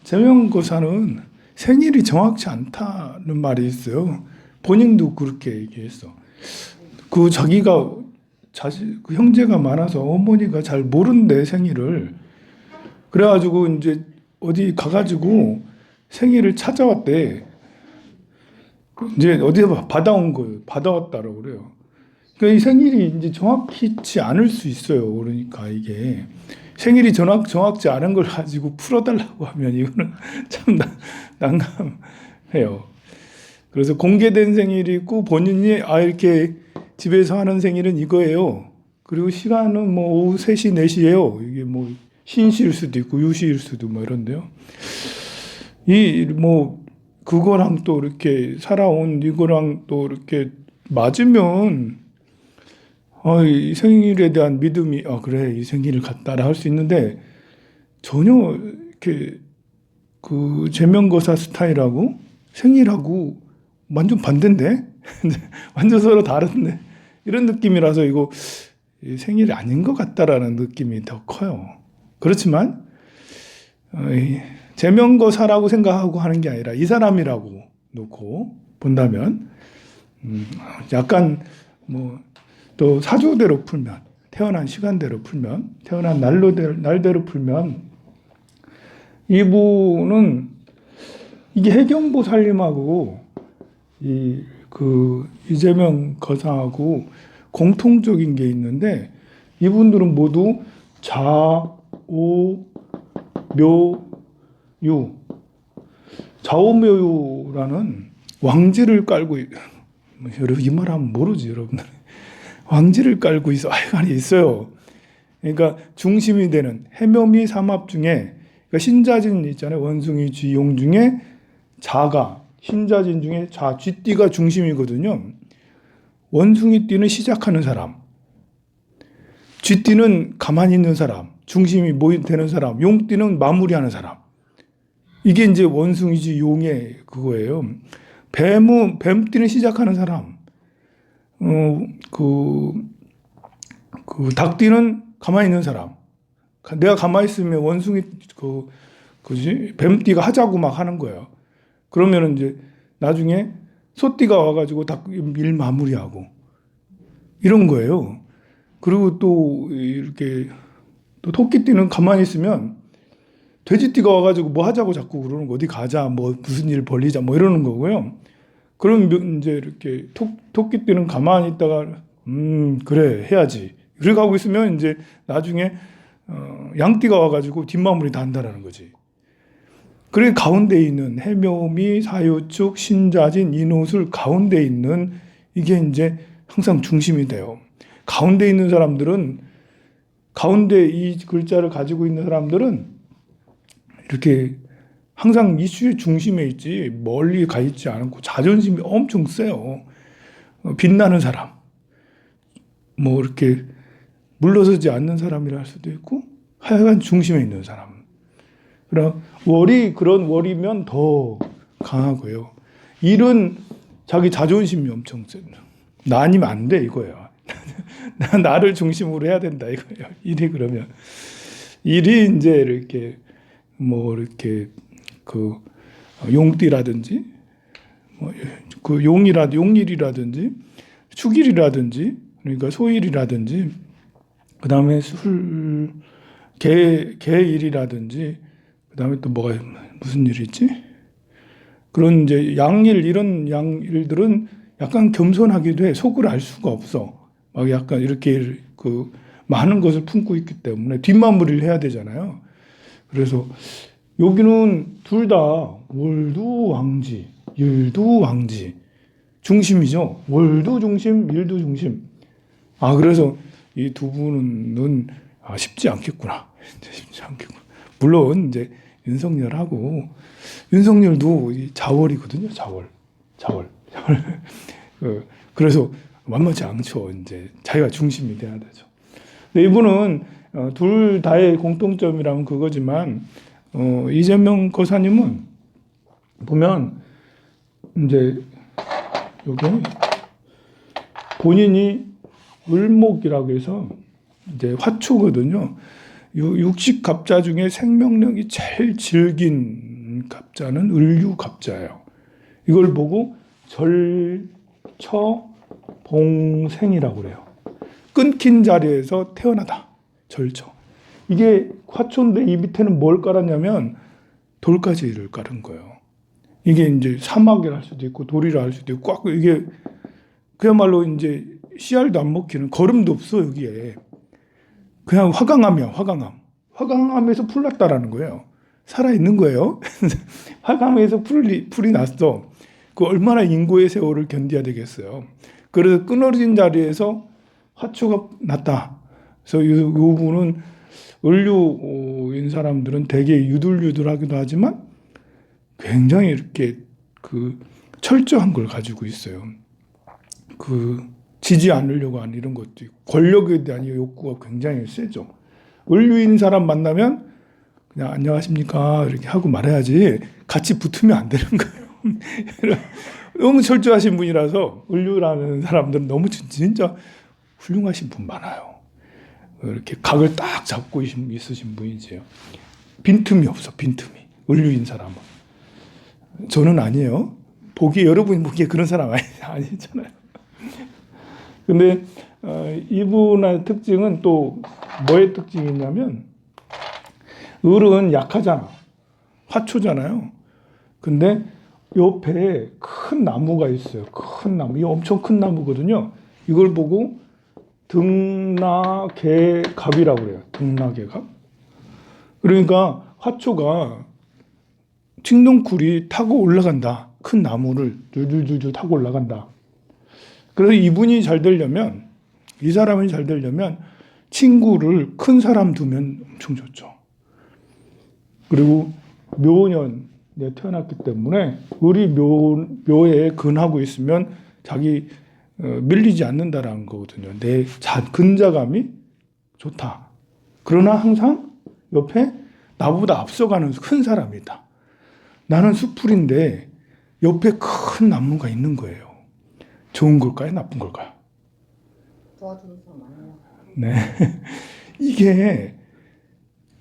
제명거사는 생일이 정확치 않다는 말이 있어요. 본인도 그렇게 얘기했어. 그 자기가 그 형제가 많아서 어머니가 잘 모른대 생일을. 그래가지고 이제 어디 가가지고 생일을 찾아왔대. 이제 어디서 받아온 거예요. 받아왔다라고 그래요. 그러니까 이 생일이 이제 정확치 않을 수 있어요. 그러니까 이게 생일이 정확치 않은 걸 가지고 풀어달라고 하면 이거는 참 난감해요. 그래서 공개된 생일이 있고 본인이 이렇게 집에서 하는 생일은 이거예요. 그리고 시간은 뭐 오후 3시, 4시예요. 이게 뭐 신시일 수도 있고 유시일 수도 뭐 이런데요. 뭐 그거랑 또 이렇게 살아온 이거랑 또 이렇게 맞으면 이 생일에 대한 믿음이 그래 이 생일을 갖다라 할 수 있는데 전혀 이렇게 그 제명거사 스타일하고 생일하고 완전 반대인데 완전 서로 다른데 이런 느낌이라서 이거 생일이 아닌 것 같다라는 느낌이 더 커요. 그렇지만 제명거사라고 생각하고 하는 게 아니라 이 사람이라고 놓고 본다면 약간 뭐 또 사주대로 풀면 태어난 시간대로 풀면 태어난 날대로 풀면 이분은 이게 해경보살님하고 이재명 거사하고 공통적인 게 있는데 이분들은 모두 좌오묘유 좌오묘유라는 왕지를 깔고 여러분 이 말하면 모르지 여러분들. 왕지를 깔고 있어요. 그러니까 중심이 되는 해묘미 삼합 중에 그러니까 신자진 있잖아요. 원숭이 쥐용 중에 자가 신자진 중에 쥐띠가 중심이거든요. 원숭이띠는 시작하는 사람, 쥐띠는 가만히 있는 사람, 중심이 되는 사람, 용띠는 마무리하는 사람. 이게 이제 원숭이 쥐용의 그거예요. 뱀띠는 시작하는 사람. 닭띠는 가만히 있는 사람. 내가 가만히 있으면 원숭이 뱀띠가 하자고 막 하는 거예요. 그러면은 이제 나중에 소띠가 와가지고 일 마무리하고 이런 거예요. 그리고 또 이렇게 또 토끼띠는 가만히 있으면 돼지띠가 와가지고 뭐 하자고 자꾸 그러는 거 어디 가자 뭐 무슨 일 벌리자 뭐 이러는 거고요. 그럼 이제 이렇게 토끼띠는 가만히 있다가 그래 해야지 이렇게 하고 있으면 이제 나중에 양띠가 와가지고 뒷마무리 다 한다라는 거지. 그래 가운데 있는 해묘미 사유축 신자진 인호술 가운데 있는 이게 이제 항상 중심이 돼요. 가운데 있는 사람들은 가운데 이 글자를 가지고 있는 사람들은 이렇게 항상 이슈의 중심에 있지 멀리 가 있지 않고 자존심이 엄청 세요. 빛나는 사람, 뭐 이렇게 물러서지 않는 사람이라 할 수도 있고 하여간 중심에 있는 사람. 그럼 그런 월이면 더 강하고요. 일은 자기 자존심이 엄청 세. 나 아니면 안 돼 이거예요. 나를 중심으로 해야 된다 이거예요. 그러면 일이 이제 이렇게 뭐 이렇게 용띠라든지 뭐 용일이라든지 축일이라든지 그러니까 소일이라든지 그 다음에 개일이라든지 그 다음에 또 무슨 일이 있지? 그런 이제 양일 이런 양일들은 약간 겸손하기도 해. 속을 알 수가 없어. 막 약간 이렇게 많은 것을 품고 있기 때문에 뒷마무리를 해야 되잖아요. 그래서 여기는 둘 다 월도 왕지, 일도 왕지 중심이죠. 월도 중심, 일도 중심. 그래서 이 두 분은 쉽지 않겠구나. 쉽지 않겠구나. 물론 이제 윤석열도 자월이거든요. 자월. 그래서 만만치 않죠. 이제 자기가 중심이 돼야 되죠. 근데 이분은 둘 다의 공통점이라면 그거지만 이재명 거사님은 보면 이제 여기 본인이 을목이라고 해서 이제 화초거든요. 육식갑자 중에 생명력이 제일 질긴 있는 갑자는 을유갑자예요. 이걸 보고 절처봉생이라고 그래요. 끊긴 자리에서 태어나다. 절처. 이게 화초인데 이 밑에는 뭘 깔았냐면 돌가지를 깔은 거예요. 이게 이제 사막이라 할 수도 있고 돌이라 할 수도 있고 꽉 이게 그야말로 이제 씨알도 안 먹히는 걸음도 없어 여기에. 그냥 화강암이야 화강암. 화강암에서 풀 났다라는 거예요. 살아있는 거예요. 화강암에서 풀이 났어. 그 얼마나 인고의 세월을 견뎌야 되겠어요. 그래서 끊어진 자리에서 화초가 났다. 그래서 이 부분은 을류인 사람들은 되게 유들유들하기도 하지만 굉장히 이렇게 그 철저한 걸 가지고 있어요. 그 지지 않으려고 하는 이런 것도 있고 권력에 대한 욕구가 굉장히 세죠. 을류인 사람 만나면 그냥 안녕하십니까 이렇게 하고 말해야지 같이 붙으면 안 되는 거예요. 너무 철저하신 분이라서 을류라는 사람들은 너무 진짜 훌륭하신 분 많아요. 이렇게 각을 딱 잡고 있으신 분이지요. 빈틈이 없어 빈틈이. 을류인 사람은. 저는 아니에요. 여러분이 보기에 그런 사람 아니잖아요. 근데 이분의 특징은 또 뭐의 특징이 있냐면 을은 약하잖아. 화초잖아요. 근데 옆에 큰 나무가 있어요. 큰 나무. 이 엄청 큰 나무거든요. 이걸 보고 등나개갑이라고 그래요. 등나개갑. 그러니까 화초가 칡넝쿨이 타고 올라간다. 큰 나무를 줄줄줄줄 타고 올라간다. 그래서 이분이 잘 되려면 이 사람이 잘 되려면 친구를 큰 사람 두면 엄청 좋죠. 그리고 묘년에 태어났기 때문에 을이 묘에 근하고 있으면 자기 밀리지 않는다라는 거거든요. 내 근자감이 좋다. 그러나 항상 옆에 나보다 앞서가는 큰 사람이 있다. 나는 숲풀인데 옆에 큰 나무가 있는 거예요. 좋은 걸까요? 나쁜 걸까요? 도와주는 사람 많아요. 네. 이게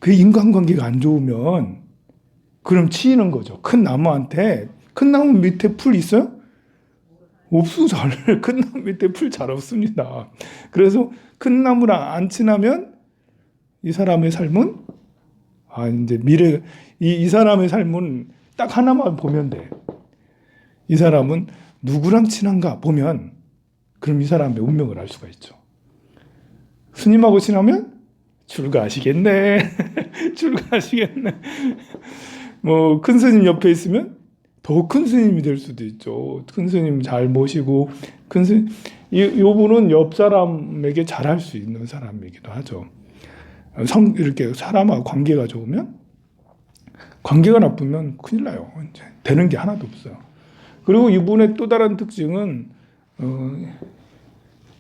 그 인간관계가 안 좋으면 그럼 치이는 거죠. 큰 나무한테 큰 나무 밑에 풀 있어요? 없어 잘. 큰 나무 밑에 풀 잘 없습니다. 그래서 큰 나무랑 안 친하면 이 사람의 삶은 이제 미래 이 사람의 삶은 딱 하나만 보면 돼. 이 사람은 누구랑 친한가 보면 그럼 이 사람의 운명을 알 수가 있죠. 스님하고 친하면 출가하시겠네. 출가하시겠네. 뭐 큰 스님 옆에 있으면 더 큰 스님이 될 수도 있죠. 큰 스님 잘 모시고 큰 스님 이분은 옆 사람에게 잘할 수 있는 사람이기도 하죠. 이렇게 사람하고 관계가 좋으면 관계가 나쁘면 큰일 나요. 이제 되는 게 하나도 없어요. 그리고 이분의 또 다른 특징은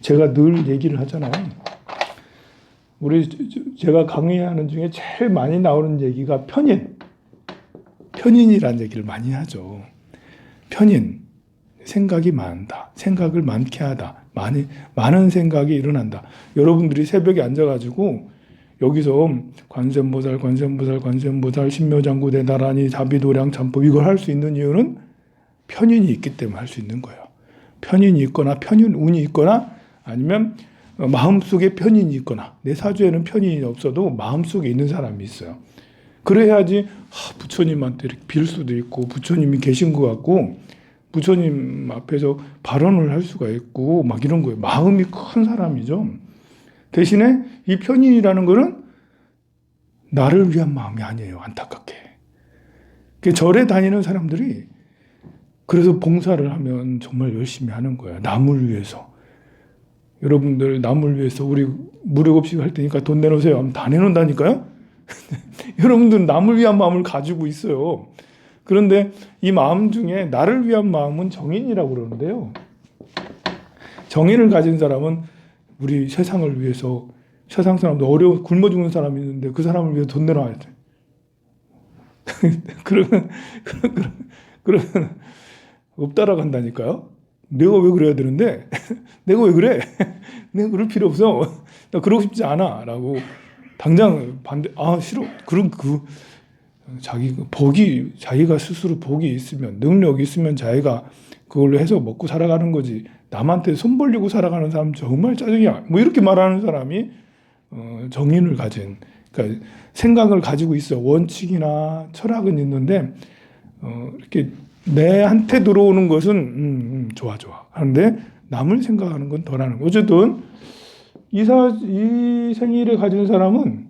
제가 늘 얘기를 하잖아요. 제가 강의하는 중에 제일 많이 나오는 얘기가 편인이라는 얘기를 많이 하죠. 편인, 생각이 많다, 생각을 많게 하다, 많은 생각이 일어난다. 여러분들이 새벽에 앉아가지고 여기서 관세음보살, 신묘장구 대다라니 자비도량 참법 이걸 할 수 있는 이유는 편인이 있기 때문에 할 수 있는 거예요. 편인이 있거나 운이 있거나 아니면 마음속에 편인이 있거나 내 사주에는 편인이 없어도 마음속에 있는 사람이 있어요. 그래야지 부처님한테 이렇게 빌 수도 있고 부처님이 계신 것 같고 부처님 앞에서 발언을 할 수가 있고 막 이런 거예요. 마음이 큰 사람이죠. 대신에 이 편인이라는 거는 나를 위한 마음이 아니에요. 안타깝게. 절에 다니는 사람들이 그래서 봉사를 하면 정말 열심히 하는 거야. 남을 위해서. 여러분들 남을 위해서 우리 무료급식 할 테니까 돈 내놓으세요 하면 다 내놓는다니까요. 여러분들은 남을 위한 마음을 가지고 있어요. 그런데 이 마음 중에 나를 위한 마음은 정인이라고 그러는데요. 정인을 가진 사람은 우리 세상을 위해서 세상 사람도 굶어 죽는 사람이 있는데 그 사람을 위해서 돈 내놔야 돼. 그러면 없다라고 한다니까요. 내가 왜 그래야 되는데? 내가 왜 그래? 내가 그럴 필요 없어. 나 그러고 싶지 않아. 라고 당장 반대. 싫어. 그럼 자기가 스스로 복이 있으면, 능력이 있으면 자기가 그걸로 해서 먹고 살아가는 거지. 남한테 손 벌리고 살아가는 사람 정말 짜증이야. 뭐 이렇게 말하는 사람이 정인을 가진, 그러니까 생각을 가지고 있어. 원칙이나 철학은 있는데 이렇게 내한테 들어오는 것은 좋아 하는데 남을 생각하는 건 덜하는 거. 어쨌든 이 생일을 가진 사람은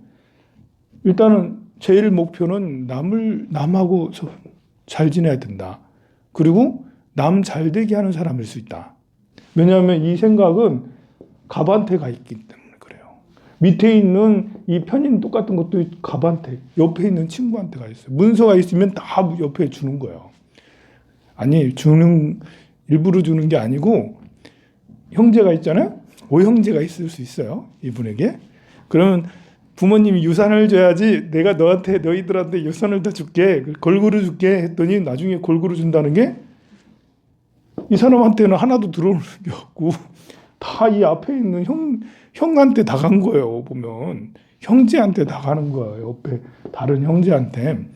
일단은 제일 목표는 남하고 잘 지내야 된다. 그리고 남 잘 되게 하는 사람일 수 있다. 왜냐하면 이 생각은 갑한테 가 있기 때문에 그래요. 밑에 있는 이 편인 똑같은 것도 갑한테, 옆에 있는 친구한테 가 있어요. 문서가 있으면 다 옆에 주는 거예요. 아니, 일부러 주는 게 아니고, 형제가 있잖아요? 오형제가 있을 수 있어요. 이분에게. 그러면 부모님이 유산을 줘야지 내가 너희들한테 유산을 다 줄게. 골고루 줄게 했더니 나중에 골고루 준다는 게 이 사람한테는 하나도 들어오는 게 없고 다 이 앞에 있는 형한테 다 간 거예요. 보면 형제한테 다 가는 거예요. 옆에 다른 형제한테.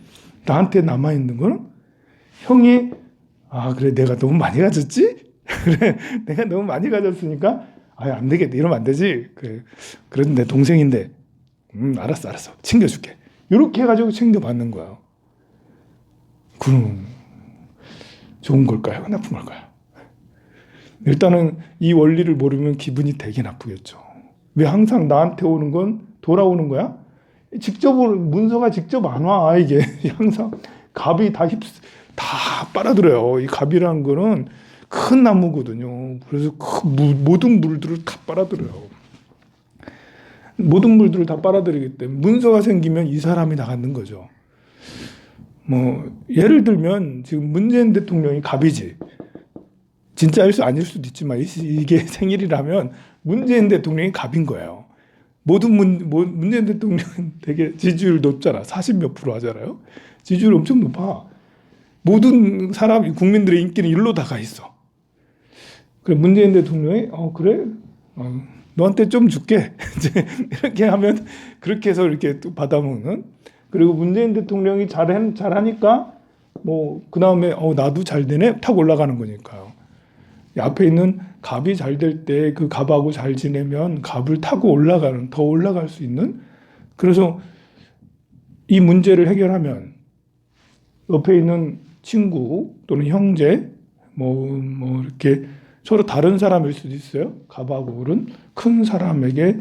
나한테 남아있는 거는 형이 그래 내가 너무 많이 가졌지? 그래 내가 너무 많이 가졌으니까 안 되겠다. 이러면 안 되지. 그래 그래도 내 동생인데 알았어 챙겨줄게. 이렇게 해가지고 챙겨받는 거예요. 그럼 좋은 걸까요? 나쁜 걸까요? 일단은 이 원리를 모르면 기분이 되게 나쁘겠죠. 왜 항상 나한테 오는 건 돌아오는 거야? 문서가 직접 안 와. 이게 항상 갑이 다 빨아들여요. 이 갑이라는 거는 큰 나무거든요. 그래서 모든 물들을 다 빨아들여요. 모든 물들을 다 빨아들이기 때문에 문서가 생기면 이 사람이 나가는 거죠. 뭐 예를 들면 지금 문재인 대통령이 갑이지. 진짜일 수 아닐 수도 있지만 이게 생일이라면 문재인 대통령이 갑인 거예요. 문재인 대통령은 되게 지지율 높잖아. 40몇 % 하잖아요. 지지율 엄청 높아. 모든 국민들의 인기는 일로 다 가 있어. 그래 문재인 대통령이 그래 너한테 좀 줄게 이제 이렇게 하면 그렇게 해서 이렇게 또 받아먹는. 그리고 문재인 대통령이 잘하니까 뭐 그 다음에 나도 잘 되네 탁 올라가는 거니까요. 앞에 있는 갑이 잘 될 때 그 갑하고 잘 지내면 갑을 타고 더 올라갈 수 있는. 그래서 이 문제를 해결하면 옆에 있는 친구 또는 형제 뭐 이렇게 서로 다른 사람일 수도 있어요. 갑하고는 큰 사람에게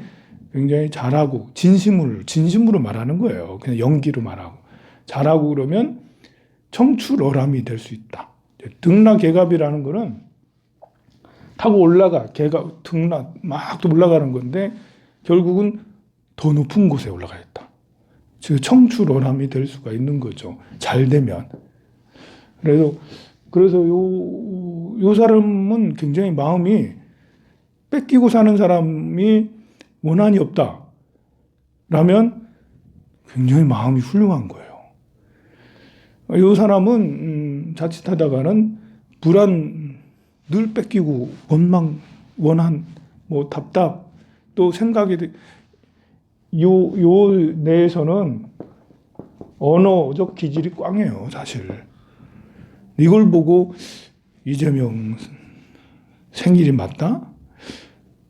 굉장히 잘하고 진심으로 말하는 거예요. 그냥 연기로 말하고 잘하고 그러면 청출어람이 될 수 있다. 등락계갑이라는 거는 타고 등락 막 올라가는 건데 결국은 더 높은 곳에 올라가 있다. 즉 청출어람이 될 수가 있는 거죠. 잘 되면. 그래서 요 사람은 굉장히 마음이 뺏기고 사는 사람이 원한이 없다. 라면 굉장히 마음이 훌륭한 거예요. 요 사람은 자칫하다가는 늘 뺏기고 원한, 뭐 답답, 또 생각이 요 내에서는 언어적 기질이 꽝해요, 사실. 이걸 보고 이재명 생일이 맞다?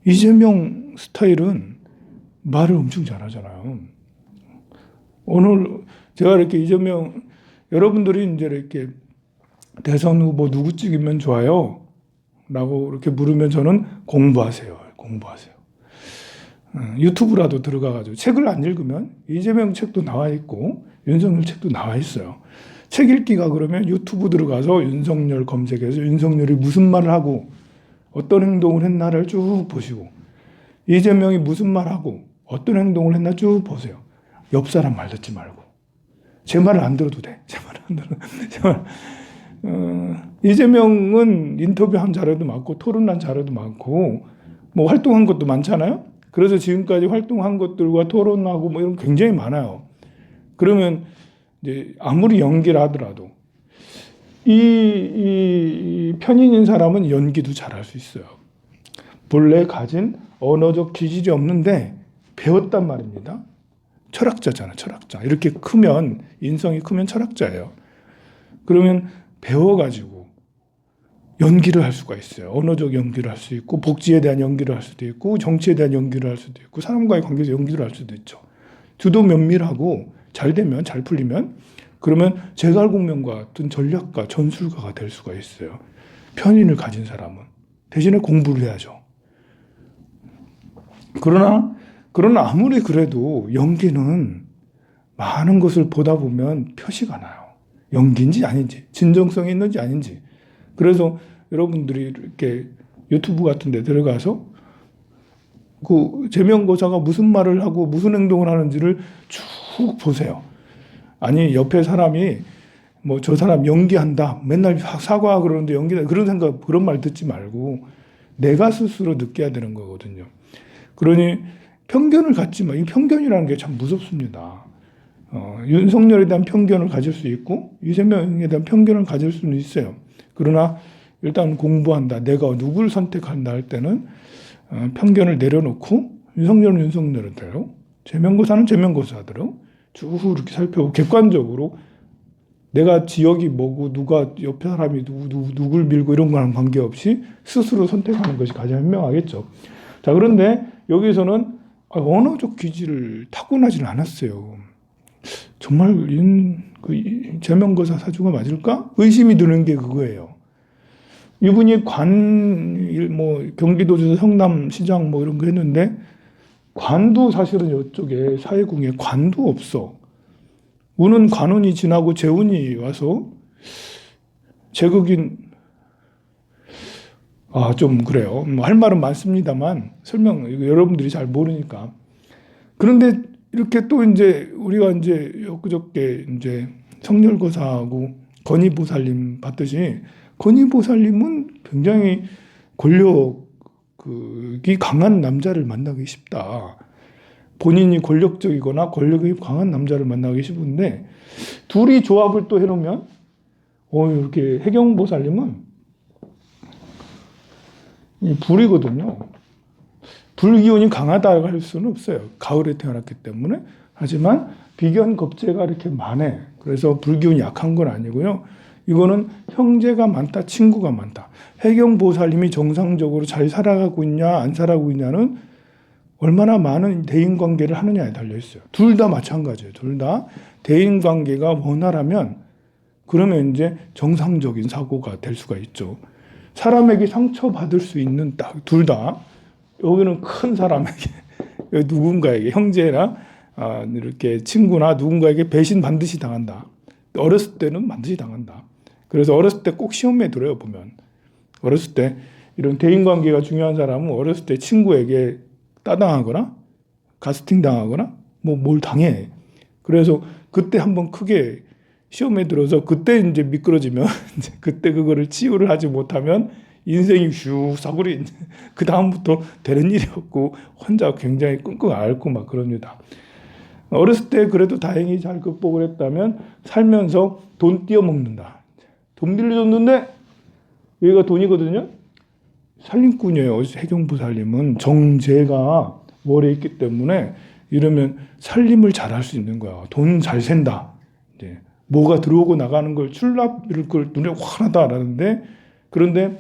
이재명 스타일은 말을 엄청 잘하잖아요. 오늘 제가 이렇게 여러분들이 이제 이렇게 대선 후보 누구 찍으면 좋아요? 라고 이렇게 물으면 저는 공부하세요. 유튜브라도 들어가가지고 책을 안 읽으면 이재명 책도 나와 있고 윤석열 책도 나와 있어요. 책 읽기가 그러면 유튜브 들어가서 윤석열 검색해서 윤석열이 무슨 말을 하고 어떤 행동을 했나를 쭉 보시고 이재명이 무슨 말하고 어떤 행동을 했나 쭉 보세요. 옆 사람 말 듣지 말고 제 말을 안 들어도 돼. 이재명은 인터뷰한 자료도 많고 토론한 자료도 많고 뭐 활동한 것도 많잖아요. 그래서 지금까지 활동한 것들과 토론하고 뭐 이런 거 굉장히 많아요. 그러면 이제 아무리 연기를 하더라도 이 편인인 사람은 연기도 잘할 수 있어요. 본래 가진 언어적 기질이 없는데 배웠단 말입니다. 철학자잖아, 철학자. 이렇게 크면, 인성이 크면 철학자예요. 그러면 배워가지고 연기를 할 수가 있어요. 언어적 연기를 할 수 있고, 복지에 대한 연기를 할 수도 있고, 정치에 대한 연기를 할 수도 있고, 사람과의 관계에서 연기를 할 수도 있죠. 주도 면밀하고 잘 되면, 잘 풀리면, 그러면 제갈공명과 같은 전략가, 전술가가 될 수가 있어요. 편인을 가진 사람은. 대신에 공부를 해야죠. 그러나 아무리 그래도 연기는 많은 것을 보다 보면 표시가 나요. 연기인지 아닌지, 진정성이 있는지 아닌지. 그래서 여러분들이 이렇게 유튜브 같은 데 들어가서 그 제명고사가 무슨 말을 하고 무슨 행동을 하는지를 쭉 보세요. 아니, 옆에 사람이 뭐 저 사람 연기한다. 맨날 사과 그러는데 연기다. 그런 생각, 그런 말 듣지 말고 내가 스스로 느껴야 되는 거거든요. 그러니 편견을 갖지 마. 이 편견이라는 게 참 무섭습니다. 윤석열에 대한 편견을 가질 수 있고 이재명에 대한 편견을 가질 수는 있어요. 그러나 일단 공부한다. 내가 누구를 선택한다 할 때는 편견을 내려놓고 윤석열은 윤석열대로, 제명고사는 제명고사대로 쭉 이렇게 살펴보고 객관적으로 내가 지역이 뭐고 누가 옆에 사람이 누굴 밀고 이런 거랑 관계없이 스스로 선택하는 것이 가장 현명하겠죠. 자, 그런데 여기서는 언어적 기질을 타고나지는 않았어요. 정말 제명고사 사주가 맞을까? 의심이 드는 게 그거예요. 이분이 경기도지사 성남시장 뭐 이런 거 했는데 관도 사실은 이쪽에 사회궁에 관도 없어. 운은 관운이 지나고 재운이 와서 제극인 좀 그래요. 할 말은 많습니다만 여러분들이 잘 모르니까. 그런데 이렇게 또 이제 우리가 이제 엊그저께 이제 성렬거사하고 건의보살님 봤듯이 건의보살님은 굉장히 권력이 강한 남자를 만나기 쉽다. 본인이 권력적이거나 권력이 강한 남자를 만나기 쉽은데 둘이 조합을 또 해놓으면 이렇게 해경보살님은 불이거든요. 불기운이 강하다고 할 수는 없어요. 가을에 태어났기 때문에. 하지만 비견겁재가 이렇게 많아. 그래서 불기운이 약한 건 아니고요. 이거는 형제가 많다, 친구가 많다. 해경보살님이 정상적으로 잘 살아가고 있냐, 안 살아가고 있냐는 얼마나 많은 대인관계를 하느냐에 달려있어요. 둘 다 마찬가지예요. 둘 다 대인관계가 원활하면 그러면 이제 정상적인 사고가 될 수가 있죠. 사람에게 상처받을 수 있는 둘 다 여기는 큰 사람에게 누군가에게 형제나 이렇게 친구나 누군가에게 배신 반드시 당한다. 어렸을 때는 반드시 당한다. 그래서 어렸을 때 꼭 시험에 들어요. 보면 어렸을 때 이런 대인관계가 중요한 사람은 어렸을 때 친구에게 따당하거나 가스팅 당하거나 뭘 당해. 그래서 그때 한번 크게 시험에 들어서 그때 이제 미끄러지면 이제 그때 그거를 치유를 하지 못하면 인생이 슉 사고리 그 다음부터 되는 일이 없고 혼자 굉장히 끙끙 앓고 막 그럽니다. 어렸을 때 그래도 다행히 잘 극복을 했다면 살면서 돈 띄어먹는다. 돈 빌려줬는데 여기가 돈이거든요. 살림꾼이에요. 해경보살님은 정제가 월에 있기 때문에 이러면 살림을 잘할 수 있는 거야. 돈 잘 샌다. 이제 뭐가 들어오고 나가는 걸 출납을 걸 눈에 환하다라는데 그런데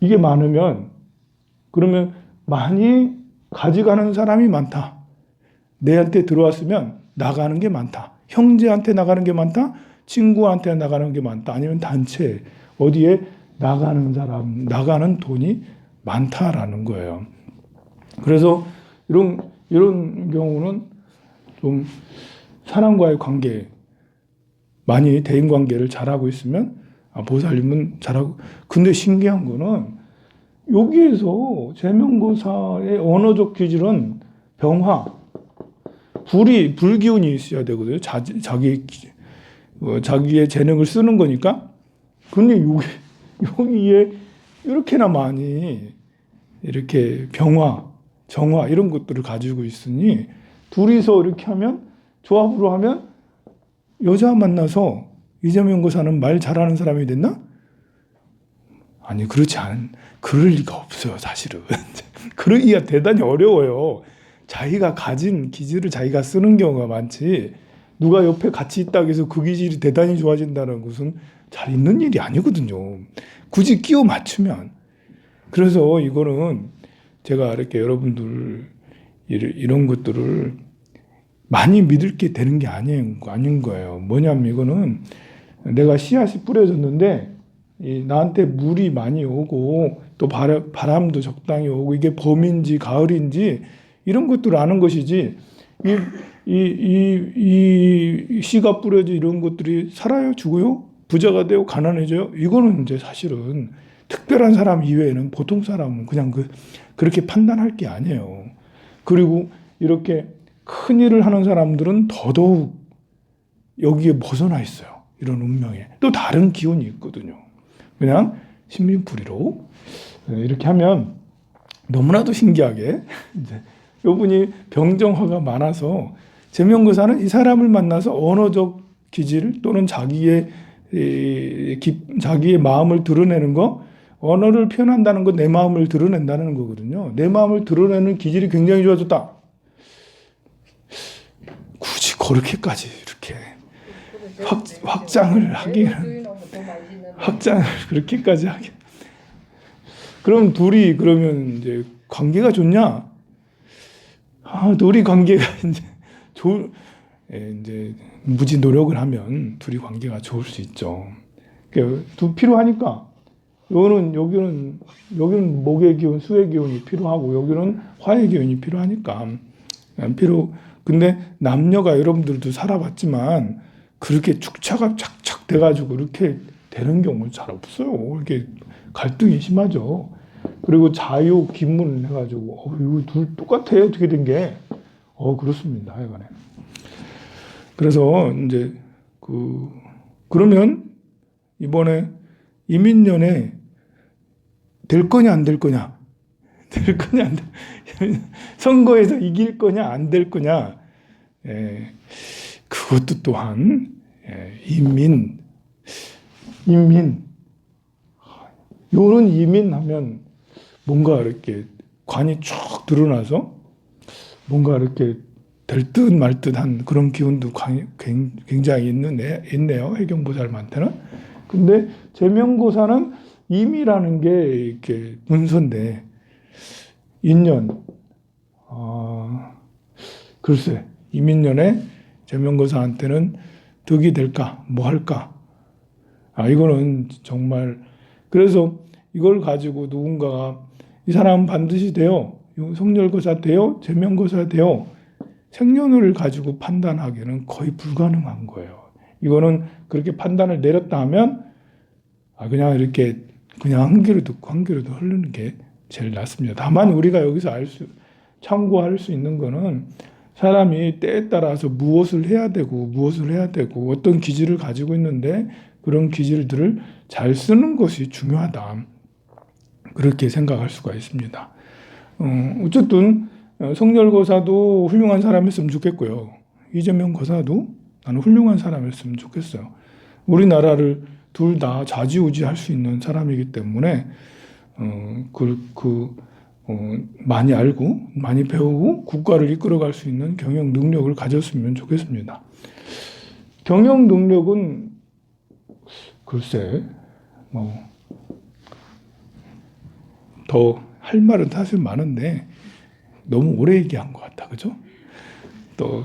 이게 많으면 그러면 많이 가져가는 사람이 많다. 내한테 들어왔으면 나가는 게 많다. 형제한테 나가는 게 많다. 친구한테 나가는 게 많다. 아니면 단체 어디에 나가는 사람, 나가는 돈이 많다라는 거예요. 그래서 이런 경우는 좀 사람과의 관계, 많이 대인관계를 잘하고 있으면 보살님은 잘하고. 근데 신기한 거는 여기에서 제명고사의 언어적 기질은 병화, 불기운이 있어야 되거든요. 자기의 재능을 쓰는 거니까. 근데 여기에 이렇게나 많이 이렇게 병화, 정화 이런 것들을 가지고 있으니 둘이서 이렇게 하면 조합으로 하면 여자 만나서 이재명 고사는 말 잘하는 사람이 됐나? 아니 그럴 리가 없어요. 사실은 그러기가 대단히 어려워요. 자기가 가진 기질을 자기가 쓰는 경우가 많지, 누가 옆에 같이 있다고 해서 그 기질이 대단히 좋아진다는 것은 잘 있는 일이 아니거든요. 굳이 끼워 맞추면. 그래서 이거는 제가 이렇게 여러분들 이런 것들을 많이 믿을 게 되는 게 아닌 거예요. 뭐냐면 이거는 내가 씨앗이 뿌려졌는데 나한테 물이 많이 오고 또 바람도 적당히 오고 이게 봄인지 가을인지 이런 것들을 아는 것이지, 이 씨가 뿌려져 이런 것들이 살아요, 죽어요, 부자가 되고 가난해져요, 이거는 이제 사실은 특별한 사람 이외에는 보통 사람은 그냥 그렇게 판단할 게 아니에요. 그리고 이렇게 큰 일을 하는 사람들은 더더욱 여기에 벗어나 있어요. 이런 운명에 또 다른 기운이 있거든요. 그냥 신민풀이로 이렇게 하면 너무나도 신기하게 이제 이분이 병정화가 많아서 제명거사는 이 사람을 만나서 언어적 기질 또는 자기의 마음을 드러내는 거, 언어를 표현한다는 건 내 마음을 드러낸다는 거거든요. 내 마음을 드러내는 기질이 굉장히 좋아졌다. 굳이 그렇게까지 이렇게 확장을 그렇게까지 하기. 그럼 둘이 그러면 이제 관계가 좋냐? 둘이 관계가 이제 무지 노력을 하면 둘이 관계가 좋을 수 있죠. 두 필요하니까. 여기는 목의 기운, 수의 기운이 필요하고 여기는 화의 기운이 필요하니까 근데 남녀가 여러분들도 살아봤지만 그렇게 축차가 착착 돼가지고 이렇게 되는 경우는 잘 없어요. 이렇게 갈등이 심하죠. 그리고 자유 기문을 해가지고 이거 둘 똑같아요. 어떻게 된 게? 그렇습니다. 하여간에. 그래서 이제 그러면 이번에 이민년에 될 거냐 안 될 거냐, 선거에서 이길 거냐 안 될 거냐, 그것도 또한 요런 이민하면 뭔가 이렇게 관이 쭉 드러나서 뭔가 이렇게 될 듯 말 듯한 그런 기운도 굉장히 있네요. 해경보살한테는. 근데 제명고사는 임이라는 게 이렇게 문서인데 인연, 글쎄 이민년에 제명고사한테는 득이 될까 뭐 할까, 이거는 정말. 그래서 이걸 가지고 누군가가 이 사람은 반드시 돼요, 성렬거사 돼요, 제명거사 돼요, 생년을 가지고 판단하기는 거의 불가능한 거예요. 이거는 그렇게 판단을 내렸다 하면 그냥 이렇게 그냥 한 귀로 듣고 한 귀로 흐르는 게 제일 낫습니다. 다만 우리가 여기서 참고할 수 있는 거는 사람이 때에 따라서 무엇을 해야 되고 어떤 기질을 가지고 있는데 그런 기질들을 잘 쓰는 것이 중요하다, 그렇게 생각할 수가 있습니다. 어쨌든 성렬거사도 훌륭한 사람이었으면 좋겠고요. 이재명 거사도 나는 훌륭한 사람이었으면 좋겠어요. 우리나라를 둘 다 좌지우지할 수 있는 사람이기 때문에 많이 알고 많이 배우고 국가를 이끌어갈 수 있는 경영 능력을 가졌으면 좋겠습니다. 경영 능력은 글쎄 더 할 말은 사실 많은데 너무 오래 얘기한 것 같다, 그죠? 또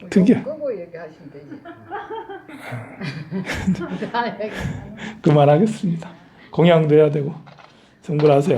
특이한. 끄고 얘기하시면 되지. 그만하겠습니다. 공양도 해야 되고. 성불하세요.